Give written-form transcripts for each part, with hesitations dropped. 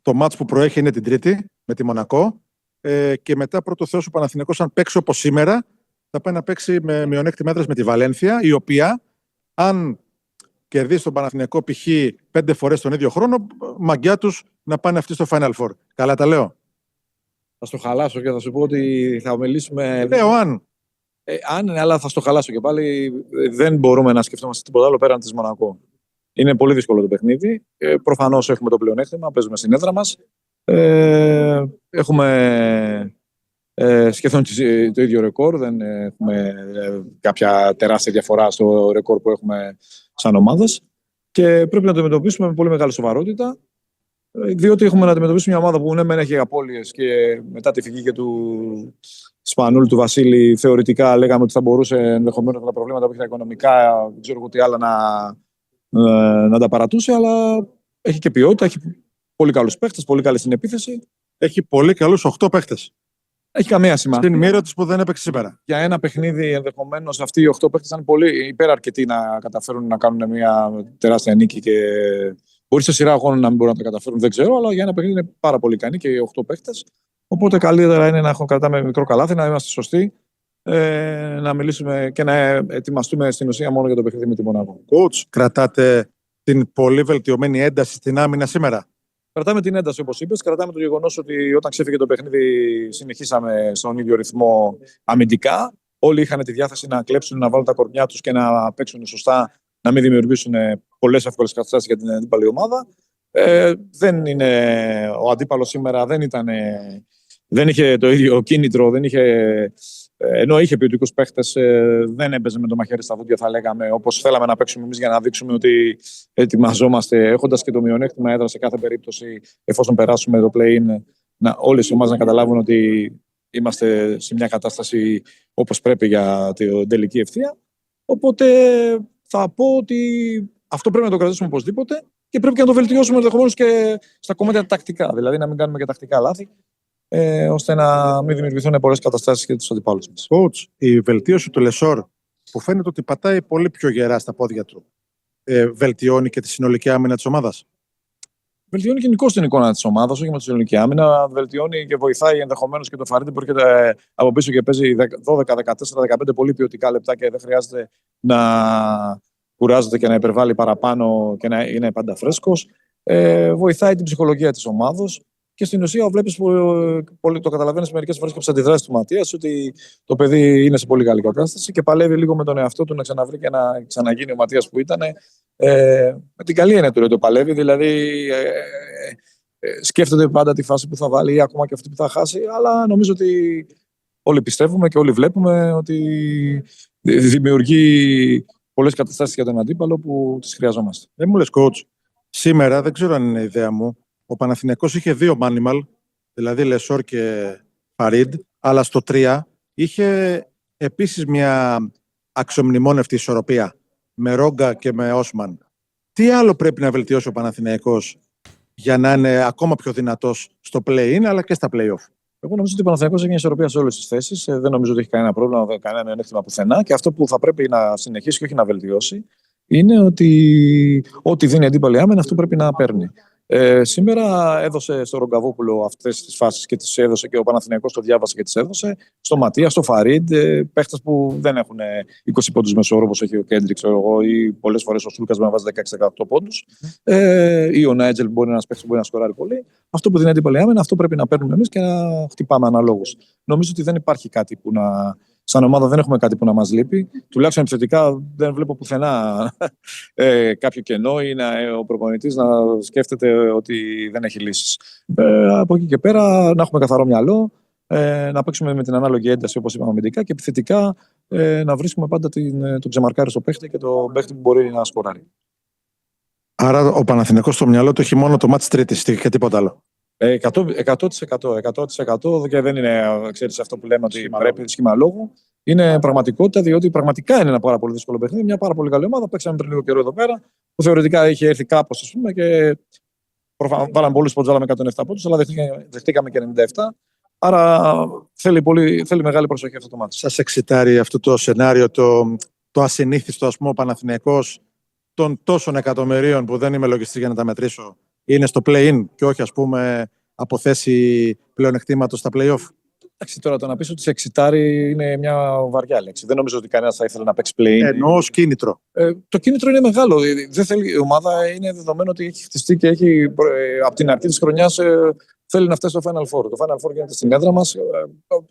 Το μάτς που προέχει είναι την Τρίτη με τη Μονακό. Και μετά πρώτο Θεός ο Παναθηναϊκός, αν παίξει όπως σήμερα, θα πάει να παίξει με μειονέκτημα έδρας με τη Βαλένθια, η οποία, αν κερδίσει τον Παναθηναϊκό π.χ. 5 φορές τον ίδιο χρόνο, μαγκιά τους να πάνε αυτοί στο Final Four. Καλά τα λέω. Θα στο χαλάσω και θα σου πω ότι θα μιλήσουμε. Λέω αν. Αν, αλλά θα στο χαλάσω και πάλι. Δεν μπορούμε να σκεφτόμαστε τίποτα άλλο πέραν της Μονακό. Είναι πολύ δύσκολο το παιχνίδι. Προφανώς έχουμε το πλεονέκτημα, παίζουμε στην έδρα μας. Έχουμε σχεδόν το ίδιο ρεκόρ. Δεν έχουμε κάποια τεράστια διαφορά στο ρεκόρ που έχουμε σαν ομάδες. Και πρέπει να το αντιμετωπίσουμε με πολύ μεγάλη σοβαρότητα. Διότι έχουμε να αντιμετωπίσουμε μια ομάδα που ναι, μεν έχει απώλειες και μετά τη φυγή και του Σπανούλ, του Βασίλη, θεωρητικά λέγαμε ότι θα μπορούσε ενδεχομένως με τα προβλήματα που έχει τα οικονομικά, δεν ξέρω εγώ τι άλλα, να τα παρατούσε, αλλά έχει και ποιότητα, έχει πολύ καλούς παίχτες, πολύ καλή στην επίθεση. Έχει πολύ καλούς 8 παίχτες. Έχει καμία σημασία. Στην μοίρα τους που δεν έπαιξε σήμερα. Για ένα παιχνίδι, ενδεχομένως αυτοί οι 8 παίχτες ήταν πολύ υπεραρκετοί να καταφέρουν να κάνουν μια τεράστια νίκη. Και μπορεί σε σειρά αγώνων να μην μπορούν να τα καταφέρουν, δεν ξέρω, αλλά για ένα παιχνίδι είναι πάρα πολύ ικανοί και οι 8 παίχτες. Οπότε καλύτερα είναι να κρατάμε μικρό καλάθι, να είμαστε σωστοί, να μιλήσουμε και να ετοιμαστούμε στην ουσία μόνο για το παιχνίδι με τη Μονακό. Coach, κρατάτε την πολύ βελτιωμένη ένταση στην άμυνα σήμερα? Κρατάμε την ένταση, όπως είπες. Κρατάμε το γεγονός ότι όταν ξέφυγε το παιχνίδι, συνεχίσαμε στον ίδιο ρυθμό αμυντικά. Όλοι είχαν τη διάθεση να κλέψουν, να βάλουν τα κορμιά τους και να παίξουν σωστά, να μην δημιουργήσουν πολλές εύκολες καταστάσεις για την αντίπαλη ομάδα. Δεν είναι, ο αντίπαλος σήμερα δεν είχε το ίδιο κίνητρο, ενώ είχε ποιοτικούς παίχτες, δεν έπαιζε με το μαχαίρι στα βούτια, θα λέγαμε, όπως θέλαμε να παίξουμε εμείς για να δείξουμε ότι ετοιμαζόμαστε, έχοντας και το μειονέκτημα έδρα σε κάθε περίπτωση, εφόσον περάσουμε το play-in, όλες οι ομάδες να καταλάβουν ότι είμαστε σε μια κατάσταση όπως πρέπει για την τελική ευθεία. Οπότε θα πω ότι αυτό πρέπει να το κρατήσουμε οπωσδήποτε και πρέπει και να το βελτιώσουμε ενδεχομένως και στα κομμάτια τακτικά. Δηλαδή να μην κάνουμε και τακτικά λάθη, ώστε να μην δημιουργηθούν πολλές καταστάσεις για τους αντιπάλους μας. Coach, η βελτίωση του Λεσόρ, που φαίνεται ότι πατάει πολύ πιο γερά στα πόδια του, βελτιώνει και τη συνολική άμυνα της ομάδας? Βελτιώνει γενικώς την εικόνα της ομάδας, όχι με τη συνολική άμυνα. Βελτιώνει και βοηθάει ενδεχομένως και το Φαρίδη που έρχεται από πίσω και παίζει 12, 14, 15 πολύ ποιοτικά λεπτά και δεν χρειάζεται να κουράζεται και να υπερβάλλει παραπάνω και να είναι πάντα φρέσκος. Βοηθάει την ψυχολογία της ομάδος. Και στην ουσία βλέπεις πολύ, το καταλαβαίνεις μερικές φορές και από τις αντιδράσεις του Ματίας, ότι το παιδί είναι σε πολύ καλή κατάσταση και παλεύει λίγο με τον εαυτό του να ξαναβρει και να ξαναγίνει ο Ματίας που ήταν. Με την καλή έννοια του το παλεύει, δηλαδή σκέφτεται πάντα τη φάση που θα βάλει ή ακόμα και αυτή που θα χάσει, αλλά νομίζω ότι όλοι πιστεύουμε και όλοι βλέπουμε ότι δημιουργεί πολλές καταστάσεις για τον αντίπαλο που τις χρειαζόμαστε. Δεν μου λες, coach, σήμερα δεν ξέρω αν είναι ιδέα μου. Ο Παναθηναϊκός είχε 2 μάνιμαλ, δηλαδή Λεσόρ και Φαρίντ, αλλά στο 3 είχε επίσης μια αξιομνημόνευτη ισορροπία με Ρόγκα και με Όσμαν. Τι άλλο πρέπει να βελτιώσει ο Παναθηναϊκός για να είναι ακόμα πιο δυνατός στο play-in αλλά και στα play-off? Εγώ νομίζω ότι ο Παναθηναϊκός έχει μια ισορροπία σε όλες τις θέσεις. Δεν νομίζω ότι έχει κανένα πρόβλημα, κανένα μειονέκτημα πουθενά. Και αυτό που θα πρέπει να συνεχίσει και όχι να βελτιώσει είναι ότι ό,τι δίνει αντίπαλη άμυνα αυτό πρέπει να παίρνει. Σήμερα έδωσε στο Ρογκαβόπουλο αυτές τις φάσεις και τις έδωσε και ο Παναθηναϊκός το διάβασε και τις έδωσε. Στο Ματία, στο Φαρίντ, παίχτες που δεν έχουν 20 πόντους μεσόωρο όπως έχει ο Κέντριξ ή πολλές φορές ο Σούλκας να βάζει 16-18 πόντους. Ή ο Νάιτζελ που μπορεί να είναι παίχτης που μπορεί να σκοράρει πολύ. Αυτό που δίνει αντίπαλη άμυνα, αυτό πρέπει να παίρνουμε εμείς και να χτυπάμε αναλόγως. Νομίζω ότι δεν υπάρχει κάτι που να. Σαν ομάδα δεν έχουμε κάτι που να μας λείπει. Τουλάχιστον επιθετικά δεν βλέπω πουθενά κάποιο κενό ή ο προπονητής να σκέφτεται ότι δεν έχει λύσεις. Από εκεί και πέρα να έχουμε καθαρό μυαλό, να παίξουμε με την ανάλογη ένταση όπως είπαμε αμυντικά και επιθετικά να βρίσκουμε πάντα τον ξεμαρκάρι στο παίχτη και τον παίχτη που μπορεί να σκοράρει. Άρα ο Παναθηναϊκός στο μυαλό του έχει μόνο το μάτς Τρίτης και τίποτα άλλο? 100% και δεν είναι, ξέρεις, αυτό που λέμε ότι πρέπει σχήμα λόγου. Είναι πραγματικότητα, διότι πραγματικά είναι ένα πάρα πολύ δύσκολο παιχνίδι. Μια πάρα πολύ καλή ομάδα. Παίξαμε πριν λίγο καιρό εδώ πέρα, που θεωρητικά είχε έρθει κάπως, ας πούμε, και βάλαμε πολλούς πόντους, βάλαμε 107 πόντους, αλλά δεχτήκαμε και 97. Άρα θέλει μεγάλη προσοχή αυτό το μάτι. Σας εξητάρει αυτό το σενάριο, το ασυνήθιστο, ας πούμε, ο Παναθηναϊκός των τόσων εκατομμυρίων που δεν είμαι λογιστής για να τα μετρήσω, είναι στο play-in και όχι, ας πούμε, από θέση πλεονεκτήματος στα play-off. Εντάξει, τώρα το να πεις ότι σε εξητάρει είναι μια βαριά λέξη. Δεν νομίζω ότι κανένας θα ήθελε να παίξει play-in. Εννοώ ως κίνητρο. Το κίνητρο είναι μεγάλο. Δεν θέλει, η ομάδα είναι δεδομένο ότι έχει χτιστεί και έχει από την αρχή της χρονιάς θέλει να φτάσει στο Final Four. Το Final Four γίνεται στην έδρα μας.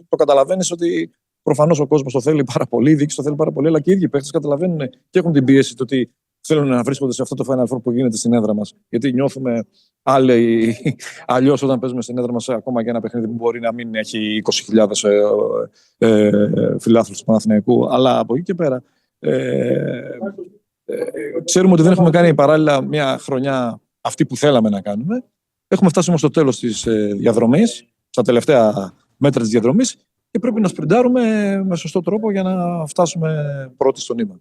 Το καταλαβαίνεις ότι προφανώς ο κόσμος το θέλει πάρα πολύ, η διοίκηση το θέλει πάρα πολύ, αλλά και οι ίδιοι παίκτες καταλαβαίνουν και έχουν την πίεση το ότι θέλουν να βρίσκονται σε αυτό το Final Four που γίνεται στην έδρα μας. Γιατί νιώθουμε αλλιώς όταν παίζουμε στην έδρα μας, ακόμα και ένα παιχνίδι που μπορεί να μην έχει 20.000 φιλάθλους του Παναθηναϊκού. Αλλά από εκεί και πέρα ξέρουμε ότι δεν έχουμε κάνει παράλληλα μια χρονιά αυτή που θέλαμε να κάνουμε. Έχουμε φτάσει όμως στο τέλος της διαδρομής, στα τελευταία μέτρα της διαδρομής και πρέπει να σπριντάρουμε με σωστό τρόπο για να φτάσουμε πρώτοι στο νήμα.